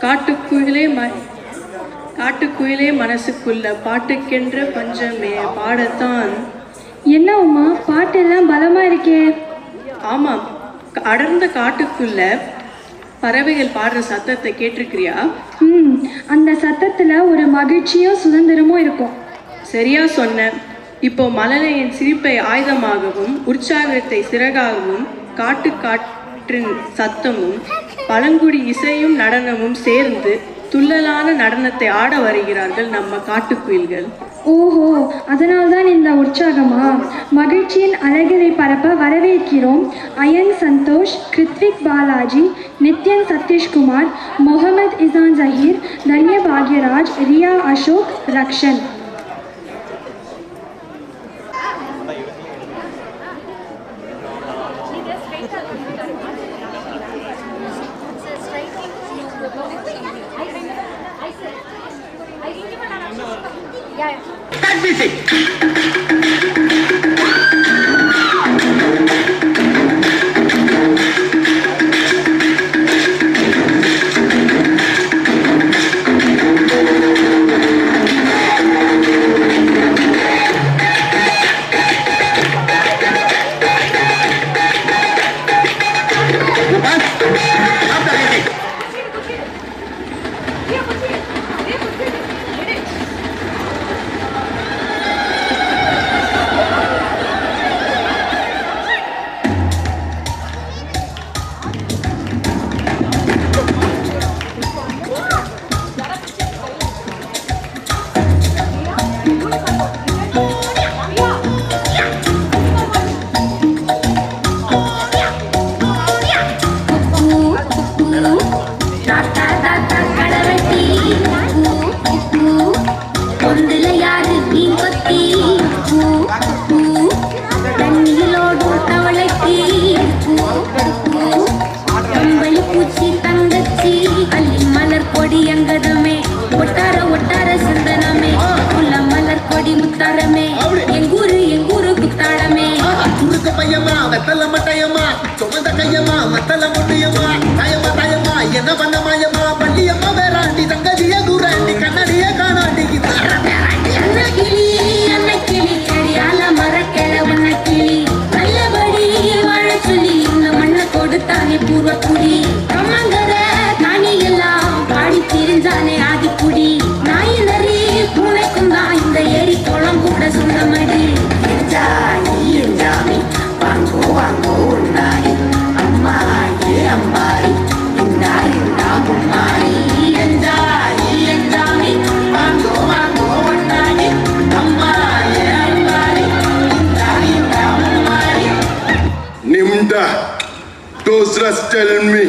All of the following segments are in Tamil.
காட்டுக்குயிலே காட்டுக்குயிலே மனசுக்குள்ள பாட்டுக்கென்ற பஞ்சமே பாடத்தான். என்ன உமா, பாட்டெல்லாம் பலமா இருக்கே. ஆமாம், அடர்ந்த காட்டுக்குள்ள பறவைகள் பாடுற சத்தத்தை கேட்டிருக்கிறியா? அந்த சத்தத்துல ஒரு மகிழ்ச்சியும் சுதந்திரமும் இருக்கும். சரியா சொன்ன. இப்போ மழலையின் சிரிப்பை ஆயுதமாகவும் உற்சாகத்தை சிறகாகவும் காற்றின் சத்தமும் பழங்குடி இசையும் நடனமும் சேர்ந்து துள்ளலான நடனத்தை ஆட வருகிறார்கள் நம்ம காட்டுக்குயில்கள். ஓஹோ, அதனால்தான் இந்த உற்சாகமா? மகிழ்ச்சியின் அலைகளை பரப்ப வரவேற்கிறோம் Ayan Santhosh, Kiruthvik Balaji, Nithyan Sathishkumar, Mohammed Ishan Zaheer, Thanya Bhagyaraj, Riya Ashok, Rakshan. Just tell me,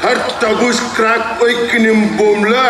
har tagus crack oikinim bomla.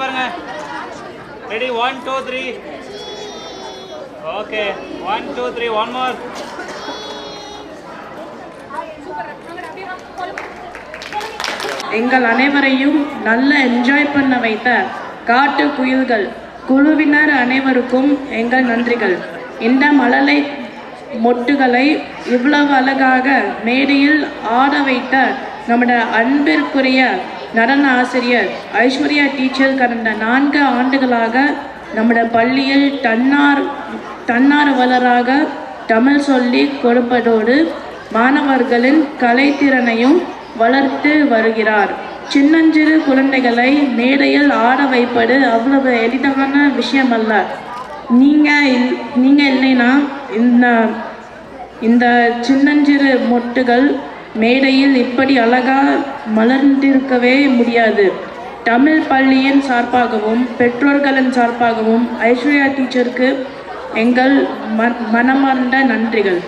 பாருங்க. ரெடி 1 2 3. Okay 1 2 3 one more. எங்கள் அனைவரையும் நல்ல என்ஜாய் பண்ண வைத்த காட்டு குயில்கள் குழுவினர் அனைவருக்கும் எங்கள் நன்றிகள். இந்த மழலை மொட்டுகளை இவ்வளவு அழகாக மேடையில் ஆட வைத்த நம்முடைய அன்பிற்குரிய நடன ஆசிரியர் ஐஸ்வர்யா டீச்சர் கடந்த 4 ஆண்டுகளாக நம்முடைய பள்ளியில் தன்னார்வலராக தமிழ் சொல்லி கொடுப்பதோடு மாணவர்களின் கலைத்திறனையும் வளர்த்து வருகிறார். சின்னஞ்சிறு குழந்தைகளை மேடையில் ஆட வைப்பது அவ்வளவு எளிதான விஷயம் அல்ல. நீங்கள் இல்லைன்னா இந்த சின்னஞ்சிறு மொட்டுகள் மேடையில் இப்படி அழகாக மலர்ந்திருக்கவே முடியாது. தமிழ் பள்ளியின் சார்பாகவும் பெற்றோர்களின் சார்பாகவும் ஐஸ்வர்யா டீச்சருக்கு எங்கள் மனமார்ந்த நன்றிகள்.